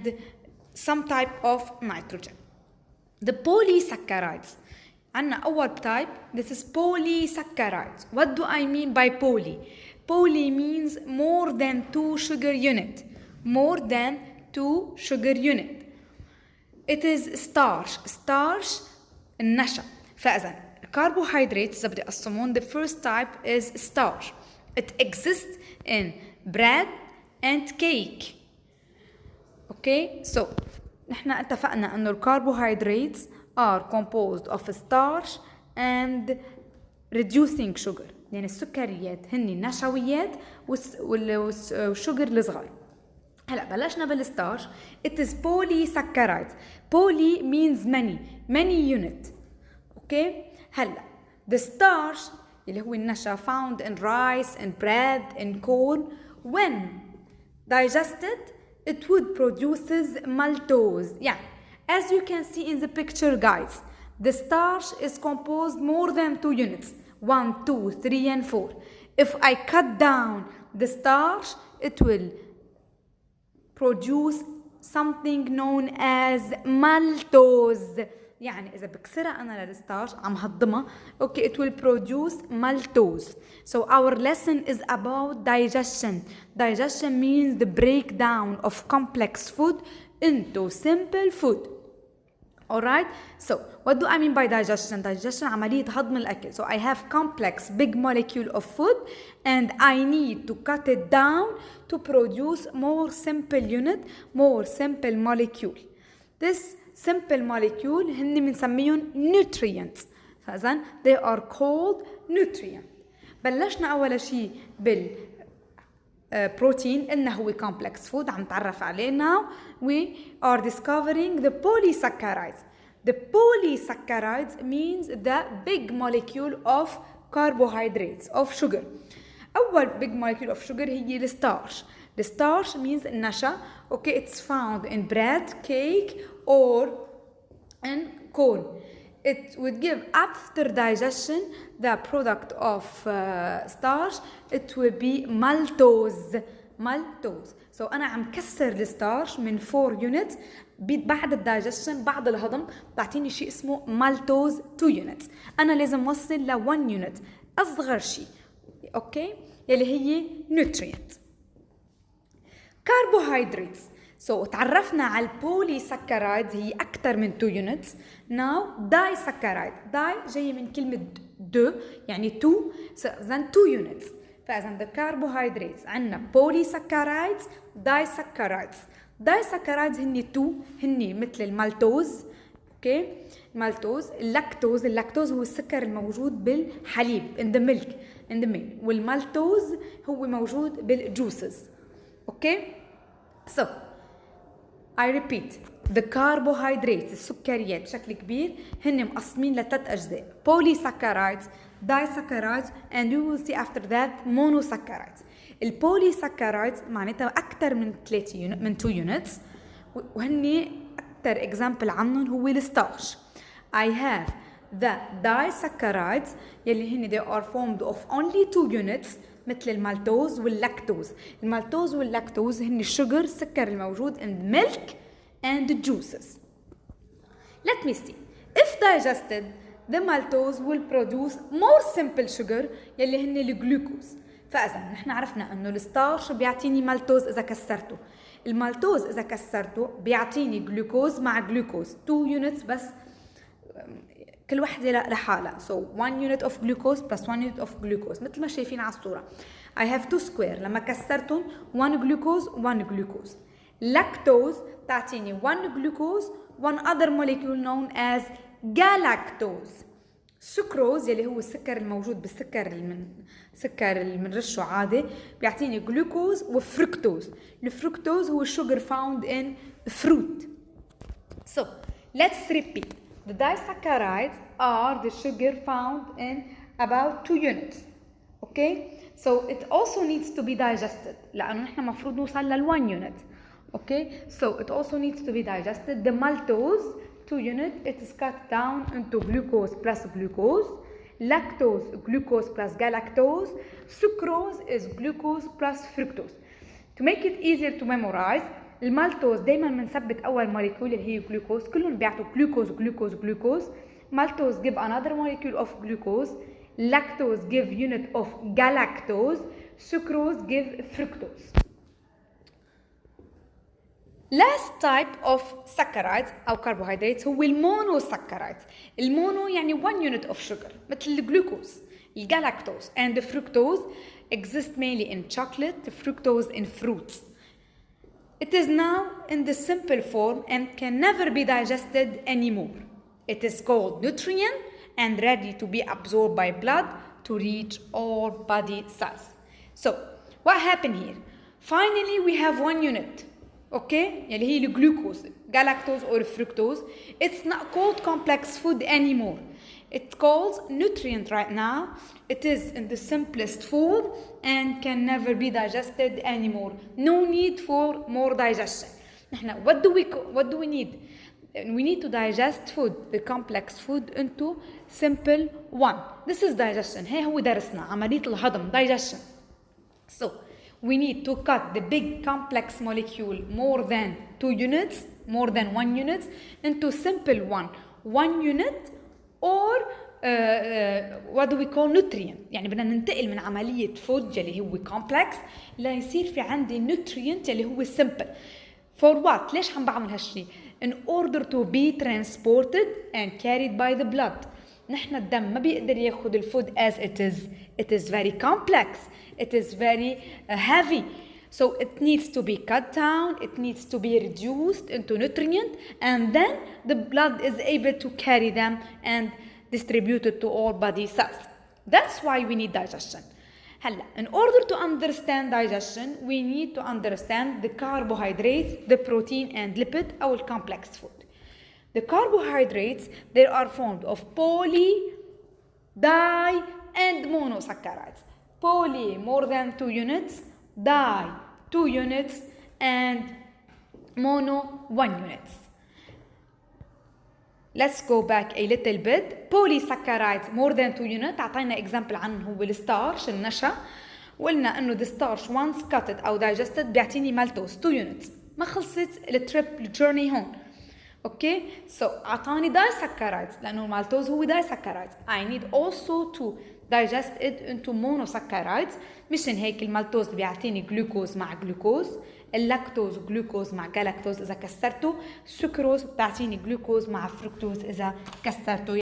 and some type of nitrogen. The polysaccharides. عنا أول type, this is polysaccharides. What do I mean by poly? Poly means more than 2 sugar unit. More than 2 sugar unit. It is starch النشا. فإذا carbohydrates إذا بدي أقسمهم, the first type is starch. It exists in bread and cake. Okay, so نحن اتفقنا انه carbohydrates are composed of starch and reducing sugar. يعني السكريات هن نشويات والشوجر الصغار. هلا بلشنا بالستارش. It is polysaccharides. Poly means many unit. Okay. هلا the starch اللي هو النشا found in rice and bread and corn, when digested it would produces maltose. Yeah, as you can see in the picture, guys, the starch is composed more than 2 units, 1, 2, 3 and 4. If I cut down the starch, it will produce something known as maltose. يعني إذا بكسرها أنا للستارش عم هضمها, okay, it will produce maltose. So our lesson is about digestion. Digestion means the breakdown of complex food into simple food. Alright, so what do I mean by digestion? Digestion عملية هضم الأكل. So I have complex big molecule of food and I need to cut it down to produce more simple unit, more simple molecule. This simple molecule هن بنسميهم nutrients. فإذن they are called nutrients. بلشنا أول شيء بال protein إنه هو complex food عم نتعرف عليه. Now we are discovering the polysaccharides. The polysaccharides means the big molecule of carbohydrates, of sugar. أول big molecule of sugar هي الستارش. The starch means النشا. Okay, it's found in bread, cake or in corn. It would give, after digestion, the product of starch, it will be maltose. Maltose. So أنا عم كسر الستارش من 4 units. بعد الدايجستشن بعد الهضم بعطيني شيء اسمه maltose 2 units. أنا لازم وصل ل 1 unit أصغر شيء. أوكي؟ يلي هي nutrient. Carbohydrates. So تعرفنا على البوليساكرايدز هي أكثر من 2 units. Now disaccharides. Di جاي من كلمة دو يعني 2. So then 2 units. فإذا the carbohydrates عندنا polysaccharides, disaccharides. Disaccharides هني 2 هني مثل المالتوز. اوكي مالتوز. اللاكتوز هو السكر الموجود بالحليب in the milk والمالتوز هو موجود بالجوسز. اوكي so I repeat, the carbohydrates السكريات بشكل كبير هن مقسمين ل3 أجزاء: polysaccharides, disaccharides and you will see after that monosaccharides. البوليساكرايدز معناتها أكثر من 2 units وهن أكثر example عنهم هو الستارش. I have the disaccharides يلي هن they are formed of only 2 units مثل المالتوز واللاكتوز. المالتوز واللاكتوز هن الشجر السكر الموجود in milk and juices. Let me see. If digested, the maltose will produce more simple sugar يلي هن الجلوكوز. فإذا نحن عرفنا إنه الستارش بيعطيني مالتوز إذا كسرته. المالتوز إذا كسرته بيعطيني جلوكوز مع جلوكوز 2 units بس كل وحدة لحالها. So 1 unit of glucose plus 1 unit of glucose مثل ما شايفين على الصورة. I have 2 square لما كسرتهم 1 glucose 1 glucose. Lactose تعطيني 1 glucose 1 other molecule known as galactose. سكروز يلي هو السكر الموجود بالسكر اللي منرشه عادي بيعطيني جلوكوز وفركتوز. الفركتوز هو الشوجر found in fruit. So let's repeat. The disaccharides are the sugar found in about 2 units. Okay? So it also needs to be digested. لأنه نحن مفروض نوصل لل1 unit. Okay? So it also needs to be digested. The maltose 2 unit, it is cut down into glucose plus glucose. Lactose, glucose plus galactose. Sucrose is glucose plus fructose. To make it easier to memorize, المالتوز دايما بنثبت اول موليكول اللي هي جلوكوز، كلهم بيعطوا جلوكوز جلوكوز جلوكوز. maltose give another molecule of glucose. Lactose give unit of galactose. Sucrose give fructose. last type of saccharides أو carbohydrates هو المونوسكرايدز. المونو يعني one unit of sugar مثل الجلوكوز. الجلاكتوز and the fructose exist mainly in chocolate, the fructose in fruits. It is now in the simple form and can never be digested anymore. It is called nutrient and ready to be absorbed by blood to reach all body cells. So, what happened here? Finally, we have one unit. Okay? اللي هي الجلوكوز, galactose or fructose. It's not called complex food anymore. It's called nutrient right now. It is in the simplest form and can never be digested anymore. No need for more digestion. What do we need? We need to digest food, the complex food, into simple one. This is digestion. هي هو درسنا عملية الهضم, digestion. So we need to cut the big complex molecule more than 2 units, more than 1 unit, into simple one unit, or what do we call nutrient. يعني بدنا ننتقل من عملية food اللي هو complex ليصير في عندي nutrient اللي هو simple. For what? ليش عم بعمل هالشي؟ In order to be transported and carried by the blood. نحن الدم ما بيقدر ياخد الفود as it is. It is very complex. It is very heavy. So it needs to be cut down. It needs to be reduced into nutrient, and then the blood is able to carry them and distribute it to all body cells. That's why we need digestion. هلا, in order to understand digestion, we need to understand the carbohydrates, the protein and lipid, or complex food. The carbohydrates, they are formed of poly, di, and monosaccharides. Poly, more than 2 units, di, 2 units, and mono, 1 units. Let's go back a little bit. Polysaccharides more than 2 units. أعطينا example عنه هو الستارش, النشا. وقلنا إنه the starch once cutted أو digested بيعطيني maltose 2 units. ما خلصت الجورني هون. Okay, so أعطاني disaccharides لأنه المالتوز هو disaccharides. I need also to digest it into monosaccharides. مشان هيك المالتوز بيعطيني جلوكوز مع جلوكوز. اللاكتوز جلوكوز مع جلاكتوز إذا كسرته. السكروز بتعطيني جلوكوز مع فركتوز إذا كسرته.